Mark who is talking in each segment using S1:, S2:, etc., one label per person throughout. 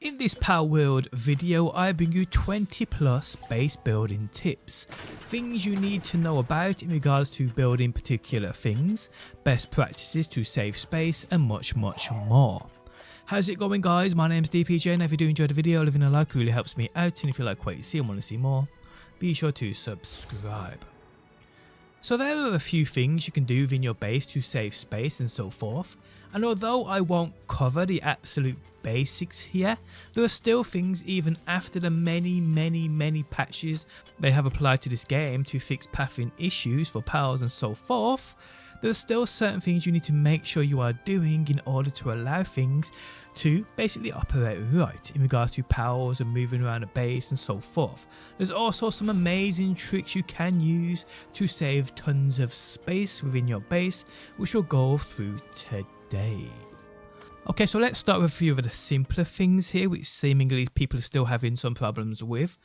S1: In this Palworld video, I bring you 20 plus base building tips, things you need to know about in regards to building particular things, best practices to save space and much more. How's it going guys? My name's DPJ and if you do enjoy the video, leaving a like really helps me out, and if you like what you see and want to see more, be sure to subscribe. So there are a few things you can do within your base to save space and so forth, and although I won't cover the absolute basics here, there are still things even after the many patches they have applied to this game to fix pathing issues for pals and so forth. There are still certain things you need to make sure you are doing in order to allow things to basically operate right in regards to pals and moving around a base and so forth. There's also some amazing tricks you can use to save tons of space within your base, which we'll go through today. Okay, so let's start with a few of the simpler things here which seemingly people are still having some problems with.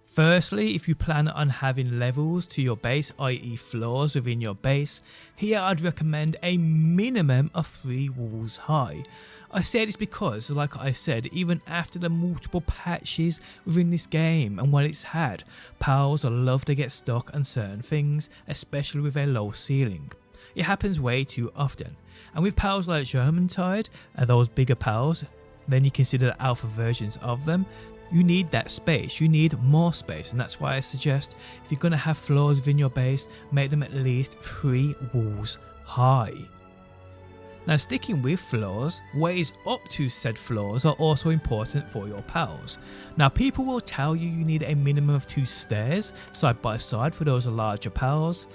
S1: Firstly, if you plan on having levels to your base, i.e. floors within your base, here I'd recommend a minimum of 3 walls high. I say this because, like I said, even after the multiple patches within this game and what it's had, pals love to get stuck on certain things, especially with a low ceiling. It happens way too often. And with pals like Germantide and those bigger pals, then you consider the alpha versions of them, you need that space, you need more space, and that's why I suggest if you're going to have floors within your base, make them at least 3 walls high. Now sticking with floors, ways up to said floors are also important for your pals. Now people will tell you you need a minimum of 2 stairs side by side for those larger pals.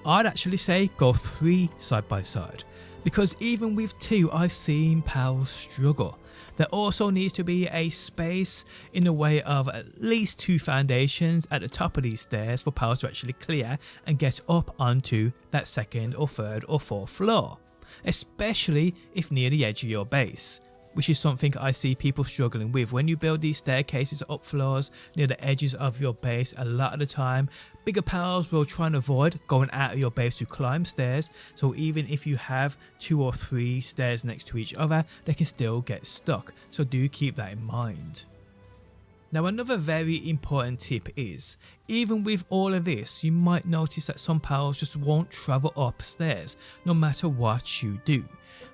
S1: I'd actually say go 3 side by side, because even with 2 I've seen pals struggle. There also needs to be a space in the way of at least 2 foundations at the top of these stairs for pals to actually clear and get up onto that 2nd or 3rd or 4th floor, especially if near the edge of your base, which is something I see people struggling with. When you build these staircases up floors near the edges of your base, a lot of the time bigger pals will try and avoid going out of your base to climb stairs, so even if you have 2 or 3 stairs next to each other, they can still get stuck, so do keep that in mind. Now another very important tip is, even with all of this, you might notice that some pals just won't travel upstairs no matter what you do.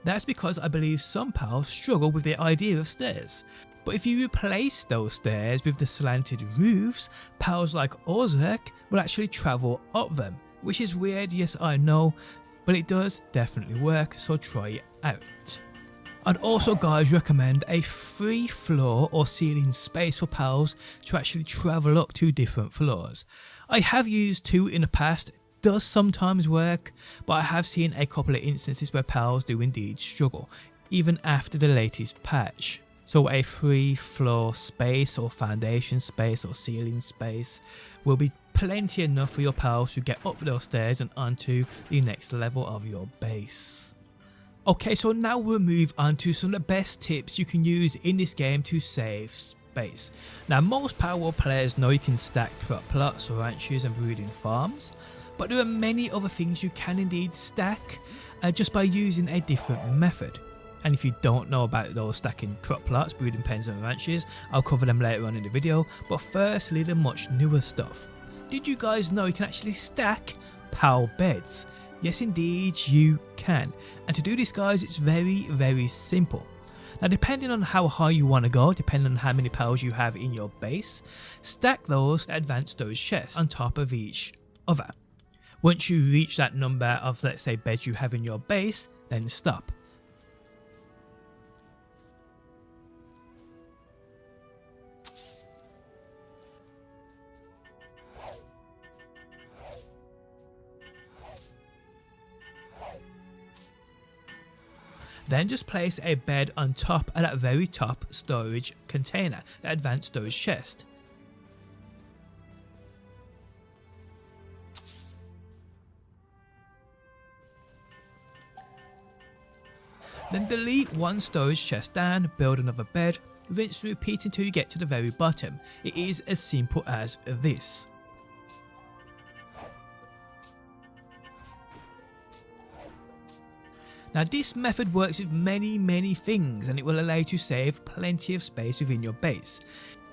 S1: That's because I believe some pals struggle with the idea of stairs. But if you replace those stairs with the slanted roofs, pals like Ozek will actually travel up them, which is weird, yes I know, but it does definitely work, so try it out. I'd also guys recommend a free floor or ceiling space for pals to actually travel up to different floors. I have used 2 in the past, it does sometimes work, but I have seen a couple of instances where pals do indeed struggle, even after the latest patch. So a free floor space or foundation space or ceiling space will be plenty enough for your pals to get up those stairs and onto the next level of your base. Okay, so now we'll move on to some of the best tips you can use in this game to save space. Now most Palworld players know you can stack crop plots, ranches and breeding farms, but there are many other things you can indeed stack just by using a different method. And if you don't know about those stacking crop plots, breeding pens and ranches, I'll cover them later on in the video, but firstly the much newer stuff. Did you guys know you can actually stack pal beds? Yes indeed you can, and to do this guys it's very simple. Now depending on how high you want to go, depending on how many pals you have in your base, stack those advanced storage chests on top of each other. Once you reach that number of, let's say, beds you have in your base, then stop. Then just place a bed on top of that very top storage container, the advanced storage chest. Then delete one storage chest down, build another bed, rinse, repeat until you get to the very bottom. It is as simple as this. Now this method works with many things, and it will allow you to save plenty of space within your base.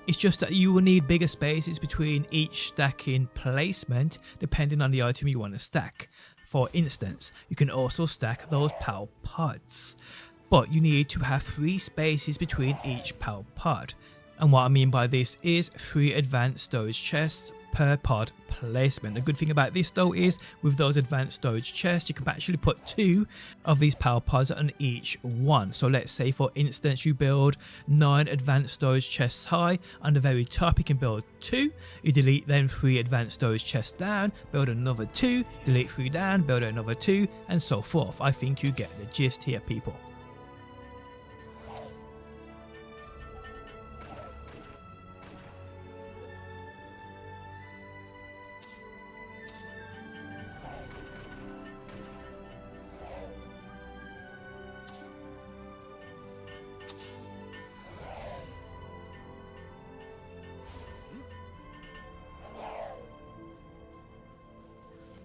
S1: It's just that you will need bigger spaces between each stacking placement depending on the item you want to stack. For instance, you can also stack those PAL pods, but you need to have 3 spaces between each PAL pod. And what I mean by this is 3 advanced storage chests per pod placement. The good thing about this though is with those advanced storage chests you can actually put 2 of these power pods on each one. So let's say for instance you build 9 advanced storage chests high. On the very top you can build 2, you delete then 3 advanced storage chests down, build another 2, delete 3 down, build another 2, and so forth. I think you get the gist here, people.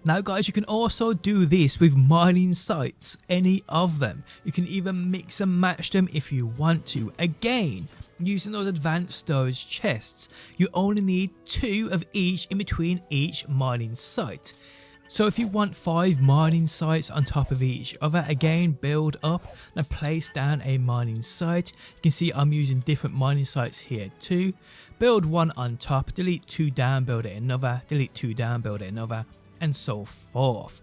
S1: Now guys, you can also do this with mining sites, any of them. You can even mix and match them if you want to. Again, using those advanced storage chests, you only need 2 of each in between each mining site. So if you want 5 mining sites on top of each other, again build up and place down a mining site. You can see I'm using different mining sites here too. Build 1 on top, delete 2 down, build it another, delete 2 down, build it another, and so forth.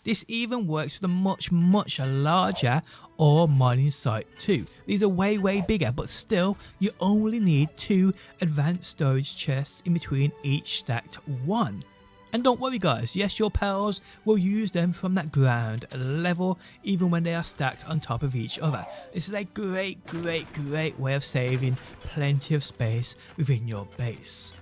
S1: This even works with a much larger ore mining site too. These are way bigger, but still you only need 2 advanced storage chests in between each stacked one. And don't worry guys, yes, your pals will use them from that ground level even when they are stacked on top of each other. This is a great way of saving plenty of space within your base.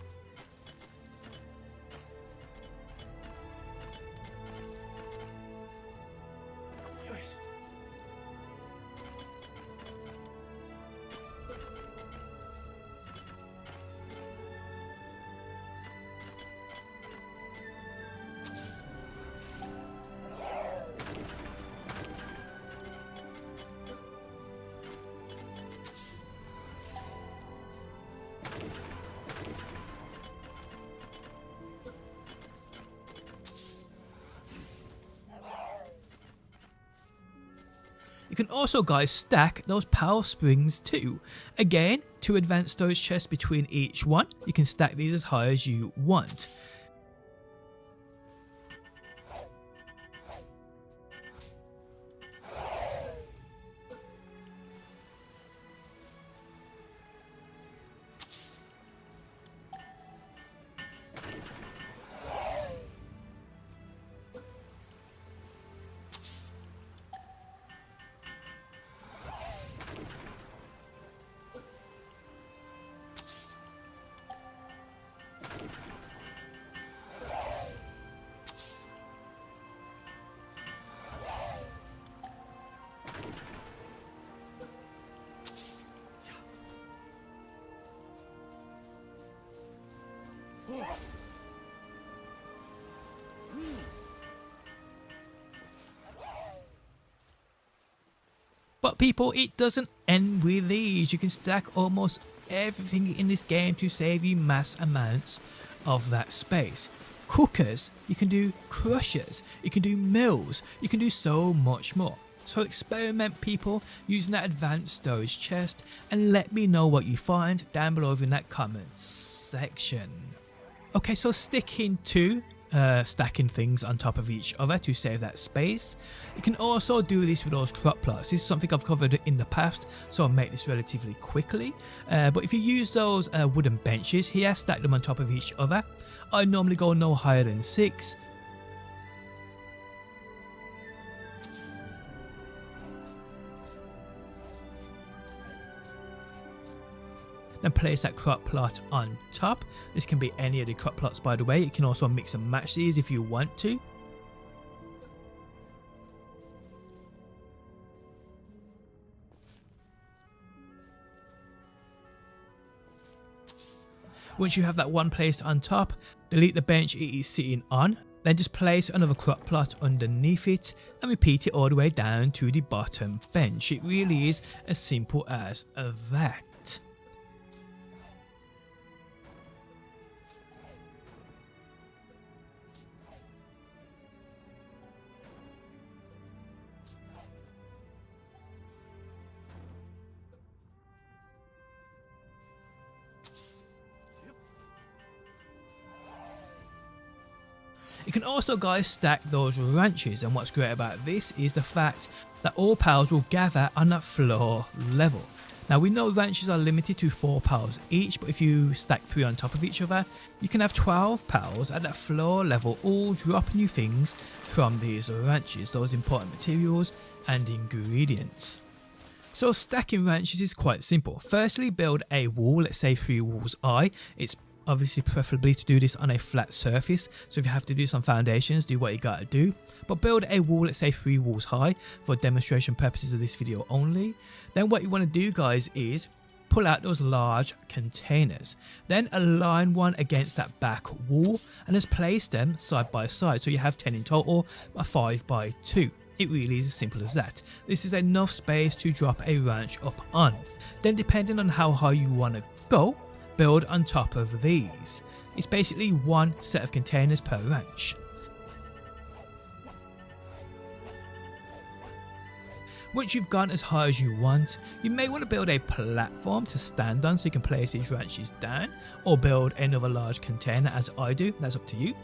S1: You can also guys stack those power springs too. Again, 2 advanced storage chests between each one. You can stack these as high as you want. But people, it doesn't end with these. You can stack almost everything in this game to save you mass amounts of that space. Cookers, you can do crushers, you can do mills, you can do so much more. So experiment people using that advanced storage chest and let me know what you find down below in that comment section. Okay, so sticking to stacking things on top of each other to save that space. You can also do this with those crop plots. This is something I've covered in the past, so I'll make this relatively quickly. But if you use those wooden benches here, stack them on top of each other. I normally go no higher than 6. then place that crop plot on top. This can be any of the crop plots, by the way. You can also mix and match these if you want to. Once you have that one placed on top, delete the bench it is sitting on, then just place another crop plot underneath it and repeat it all the way down to the bottom bench. It really is as simple as that. You can also, guys, stack those ranches, and what's great about this is the fact that all pals will gather on that floor level. Now we know ranches are limited to 4 pals each, but if you stack 3 on top of each other, you can have 12 pals at that floor level, all dropping you things from these ranches, those important materials and ingredients. So stacking ranches is quite simple. Firstly, build a wall, let's say 3 walls high. It's obviously preferably to do this on a flat surface, so if you have to do some foundations, do what you gotta do, but build a wall, let's say 3 walls high for demonstration purposes of this video only. Then what you want to do, guys, is pull out those large containers, then align one against that back wall and just place them side by side, so you have 10 in total, a 5 by 2. It really is as simple as that. This is enough space to drop a ranch up on. Then depending on how high you want to go, build on top of these. It's basically one set of containers per ranch. Once you've gone as high as you want, you may want to build a platform to stand on so you can place these ranches down, or build another large container as I do, that's up to you.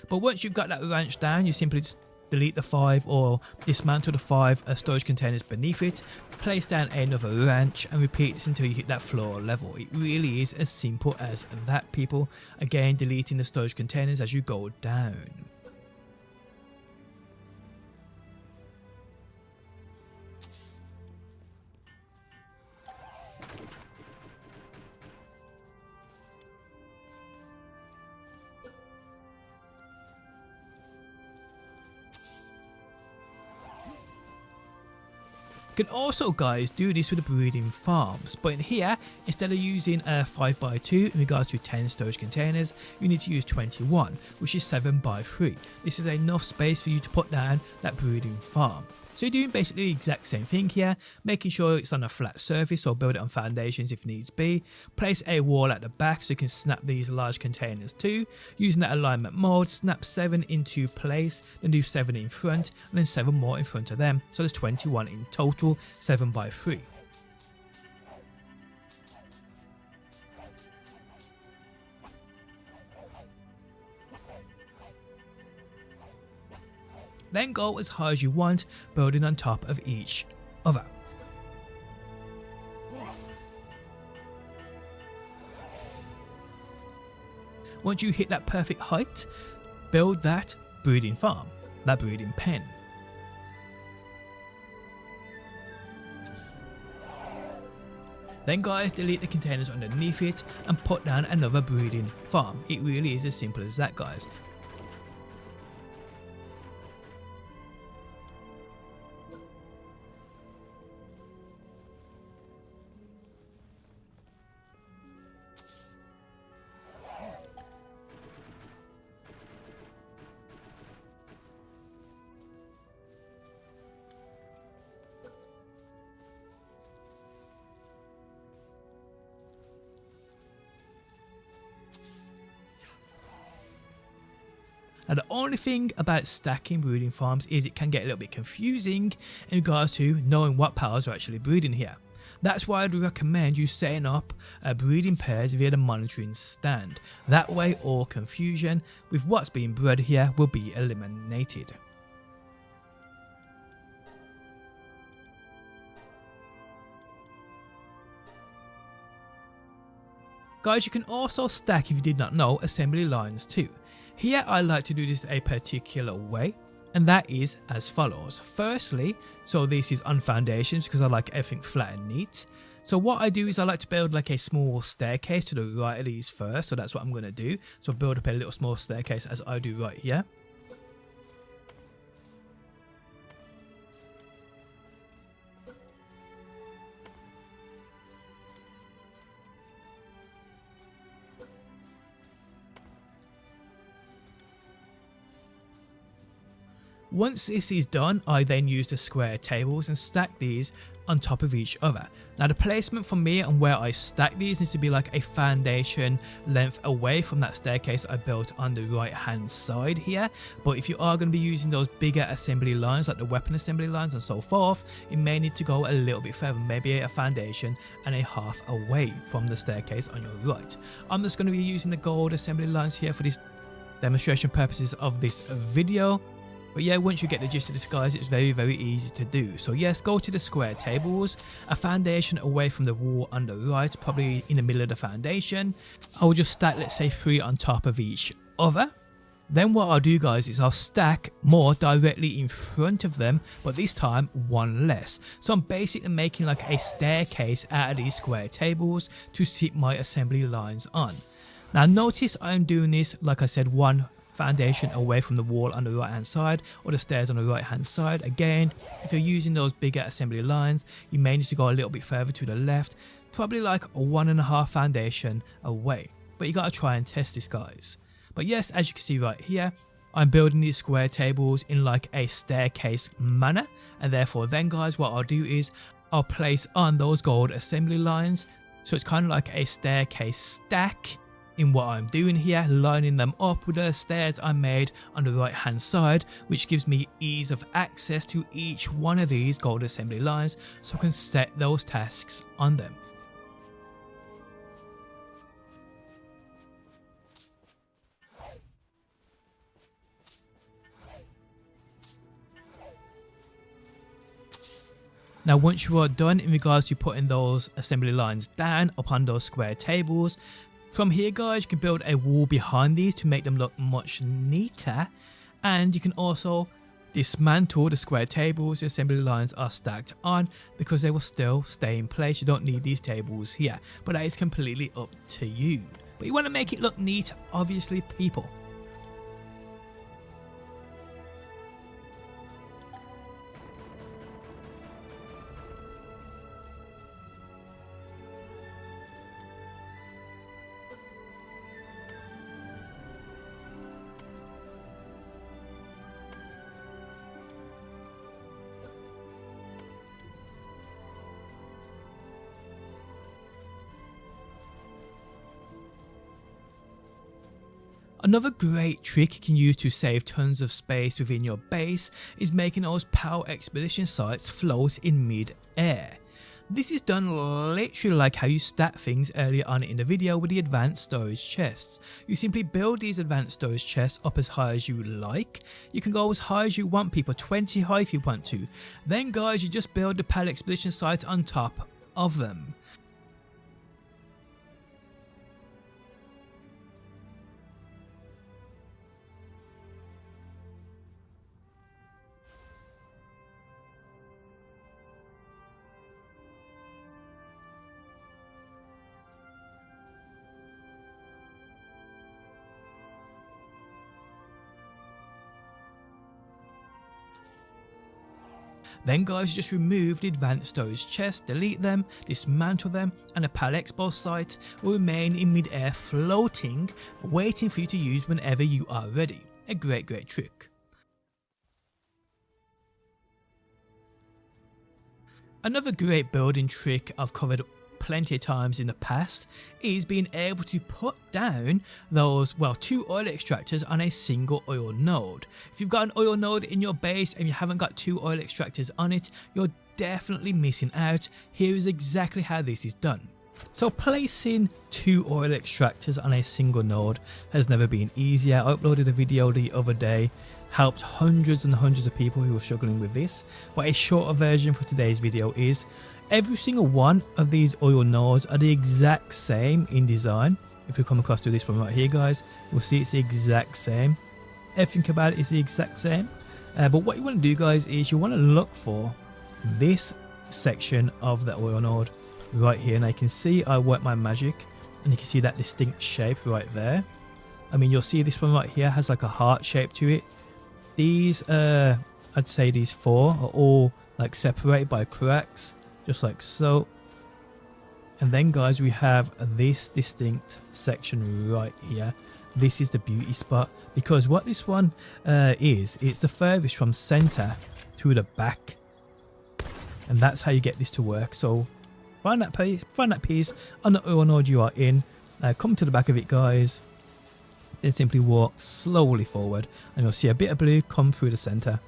S1: But once you've got that ranch down, you simply just delete the 5 or dismantle the 5 storage containers beneath it, place down another ranch and repeat this until you hit that floor level. It really is as simple as that, people. Again, deleting the storage containers as you go down. You can also, guys, do this with the breeding farms, but in here, instead of using a 5 by 2 in regards to 10 storage containers, you need to use 21, which is 7 by 3. This is enough space for you to put down that breeding farm. So you're doing basically the exact same thing here, making sure it's on a flat surface or build it on foundations if needs be. Place a wall at the back so you can snap these large containers too. Using that alignment mode, snap 7 into place, then do 7 in front and then 7 more in front of them. So there's 21 in total, 7 by 3. Then go as high as you want, building on top of each other. Once you hit that perfect height, build that breeding farm, that breeding pen. Then, guys, delete the containers underneath it and put down another breeding farm. It really is as simple as that, guys. Now the only thing about stacking breeding farms is it can get a little bit confusing in regards to knowing what pals are actually breeding here. That's why I'd recommend you setting up breeding pairs via the monitoring stand. That way all confusion with what's being bred here will be eliminated. Guys, you can also stack, if you did not know, assembly lines too. Here I like to do this a particular way, and that is as follows. Firstly, so this is on foundations because I like everything flat and neat. So what I do is I like to build like a small staircase to the right of these first, so that's what I'm going to do. So build up a little small staircase as I do right here. Once this is done, I then use the square tables and stack these on top of each other. Now the placement for me and where I stack these needs to be like a foundation length away from that staircase I built on the right hand side here. But if you are going to be using those bigger assembly lines like the weapon assembly lines and so forth, it may need to go a little bit further, maybe a foundation and a half away from the staircase on your right. I'm just going to be using the gold assembly lines here for this demonstration purposes of this video. But yeah, once you get the gist of this, guys, it's very easy to do. So yes, go to the square tables, a foundation away from the wall on the right, probably in the middle of the foundation. I will just stack, let's say, 3 on top of each other. Then what I'll do, guys, is I'll stack more directly in front of them, but this time 1 less. So I'm basically making like a staircase out of these square tables to sit my assembly lines on. Now notice I'm doing this, like I said, 1 foundation away from the wall on the right hand side or the stairs on the right hand side. Again, if you're using those bigger assembly lines, you may need to go a little bit further to the left, probably like a 1.5 foundation away. But you gotta try and test this, guys. But yes, as you can see right here, I'm building these square tables in like a staircase manner, and therefore then, guys, what I'll do is I'll place on those gold assembly lines, so it's kind of like a staircase stack in what I'm doing here, lining them up with the stairs I made on the right hand side, which gives me ease of access to each one of these gold assembly lines, so I can set those tasks on them. Now once you are done in regards to putting those assembly lines down upon those square tables, from here, guys, you can build a wall behind these to make them look much neater, and you can also dismantle the square tables the assembly lines are stacked on because they will still stay in place. You don't need these tables here, but that is completely up to you. But you want to make it look neat, obviously, people. Another great trick you can use to save tons of space within your base is making those power expedition sites float in mid-air. This is done literally like how you stat things earlier on in the video with the advanced storage chests. You simply build these advanced storage chests up as high as you like. You can go as high as you want, people, 20 high if you want to. Then, guys, you just build the power expedition site on top of them. Then, guys, just remove the advanced storage chests, delete them, dismantle them, and the PAL Expo site will remain in mid-air floating, waiting for you to use whenever you are ready. A great trick. Another great building trick I've covered plenty of times in the past is being able to put down those, well, 2 oil extractors on a single oil node. If you've got an oil node in your base and you haven't got 2 oil extractors on it, you're definitely missing out. Here is exactly how this is done. So placing 2 oil extractors on a single node has never been easier. I uploaded a video the other day helped hundreds and hundreds of people who were struggling with this. But a shorter version for today's video is every single one of these oil nodes are the exact same in design. If you come across to this one right here, guys, you'll see it's the exact same. Everything about it is the exact same. But what you want to do, guys, is you want to look for this section of the oil node right here. Now you can see I work my magic and you can see that distinct shape right there. I mean, you'll see this one right here has like a heart shape to it. These I'd say these four are all like separated by cracks, just like so. And then, guys, we have this distinct section right here. This is the beauty spot, because what this one is, it's the furthest from center to the back, and that's how you get this to work. So find that piece on the oil node you are in, come to the back of it, guys, then simply walk slowly forward and you'll see a bit of blue come through the center,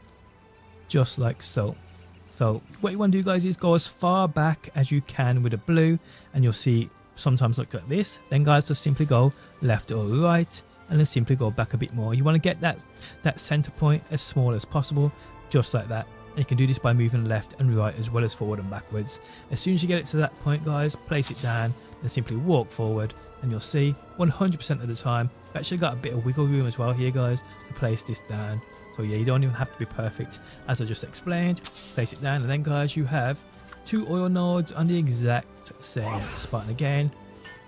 S1: just like so. So what you want to do, guys, is go as far back as you can with the blue, and you'll see sometimes looks like this. Then, guys, just simply go left or right and then simply go back a bit more. You want to get that center point as small as possible, just like that. And you can do this by moving left and right as well as forward and backwards. As soon as you get it to that point, guys, place it down and simply walk forward, and you'll see 100% of the time you've actually got a bit of wiggle room as well here, guys, to place this down. So yeah, you don't even have to be perfect, as I just explained. Place it down, and then, guys, you have two oil nodes on the exact same spot. And again,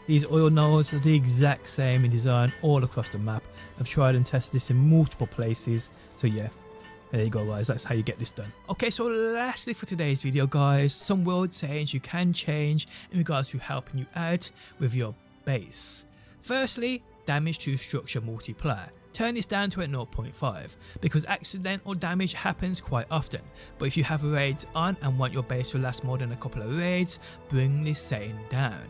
S1: these oil nodes are the exact same in design all across the map. I've tried and tested this in multiple places. So yeah, there you go, guys, that's how you get this done. Okay, so lastly for today's video, guys, some world settings you can change in regards to helping you out with your base. Firstly, damage to structure multiplier. Turn this down to a 0.5 because accidental damage happens quite often, but if you have raids on and want your base to last more than a couple of raids, bring this setting down.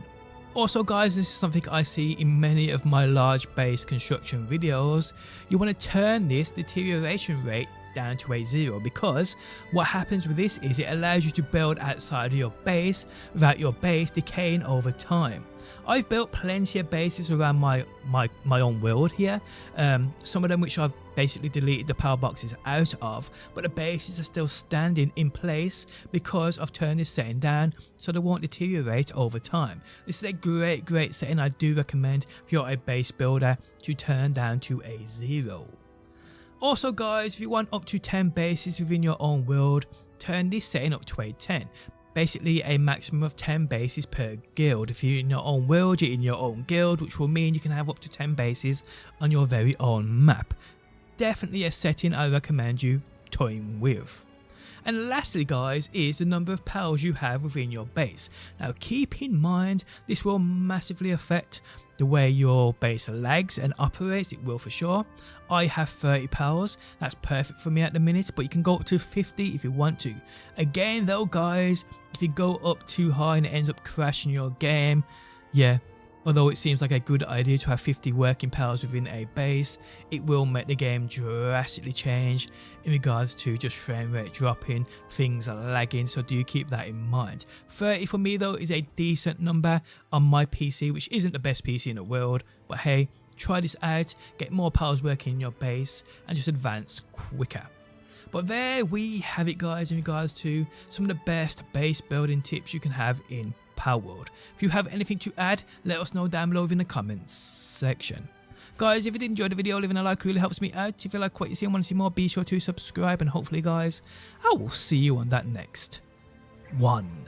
S1: Also, guys, this is something I see in many of my large base construction videos. You want to turn this deterioration rate down to a 0, because what happens with this is it allows you to build outside of your base without your base decaying over time. I've built plenty of bases around my own world here, some of them which I've basically deleted the power boxes out of, but the bases are still standing in place because I've turned this setting down so they won't deteriorate over time. This is a great setting. I do recommend if you're a base builder to turn down to a 0. Also, guys, if you want up to 10 bases within your own world, turn this setting up to a 10. Basically a maximum of 10 bases per guild. If you're in your own world, you're in your own guild, which will mean you can have up to 10 bases on your very own map. Definitely a setting I recommend you toying with. And lastly, guys, is the number of pals you have within your base. Now keep in mind, this will massively affect the way your base lags and operates. It will for sure. I have 30 pals, that's perfect for me at the minute, but you can go up to 50 if you want to. Again though, guys, if you go up too high and it ends up crashing your game, yeah, although it seems like a good idea to have 50 working pals within a base, it will make the game drastically change in regards to just frame rate dropping, things are lagging, so do keep that in mind. 30 for me though is a decent number on my PC, which isn't the best PC in the world, but hey, try this out, get more pals working in your base and just advance quicker. But there we have it, guys, in regards to some of the best base building tips you can have in Palworld. If you have anything to add, let us know down below in the comments section. Guys, if you did enjoy the video, leaving a like really helps me out. If you like what you see and want to see more, be sure to subscribe, and hopefully, guys, I will see you on that next one.